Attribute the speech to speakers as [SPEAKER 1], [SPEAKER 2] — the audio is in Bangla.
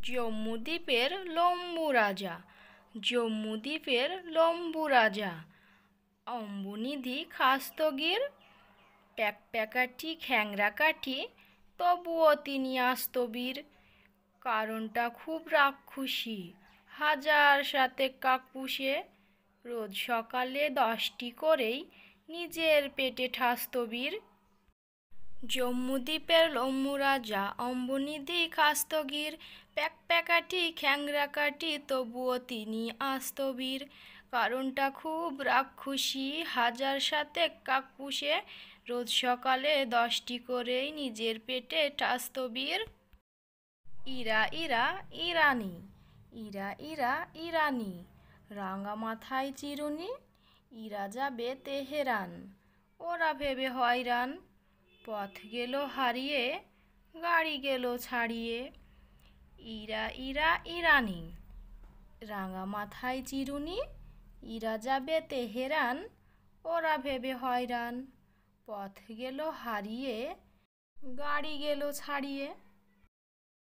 [SPEAKER 1] জম্মু দ্বীপের লম্বু রাজা, জম্মু দ্বীপের লম্বু রাজা। অম্বুনিধি খাস্তগির, প্যাকপ্যাকাঠি খ্যাংরা কাঠি, তবুও তিনি আস্তবীর। কারণটা খুব রাক্ষসী, হাজার সাথে কাকপুষে, রোজ সকালে 10টি করেই নিজের পেটে ঠাস্তবীর। জম্মু দ্বীপের লম্বু রাজা অম্বুনিধি খাস্তগির, প্যাকপ্যাকাঠি খ্যাংরা কাঠি, তবুও তিনি আস্তবীর। কারণটা খুব রাক্ষসী, হাজার সাথে কাকপুষে, রোজ সকালে 10টি করেই নিজের পেটে ঠাস্তবীর। ইরা ইরা ইরানি, ইরা ইরা ইরানি, রাঙা মাথায় চিরুনি, ইরা যাবে তেহরান। ওরা ভেবে হয়রান, পথ গেল হারিয়ে, গাড়ি গেল ছাড়িয়ে। ইরা ইরা ইরানি, রাঙা মাথায় চিরুনি, ইরা যাবে তেহরান। ওরা ভেবে হয়রান, পথ গেল হারিয়ে, গাড়ি গেল ছাড়িয়ে।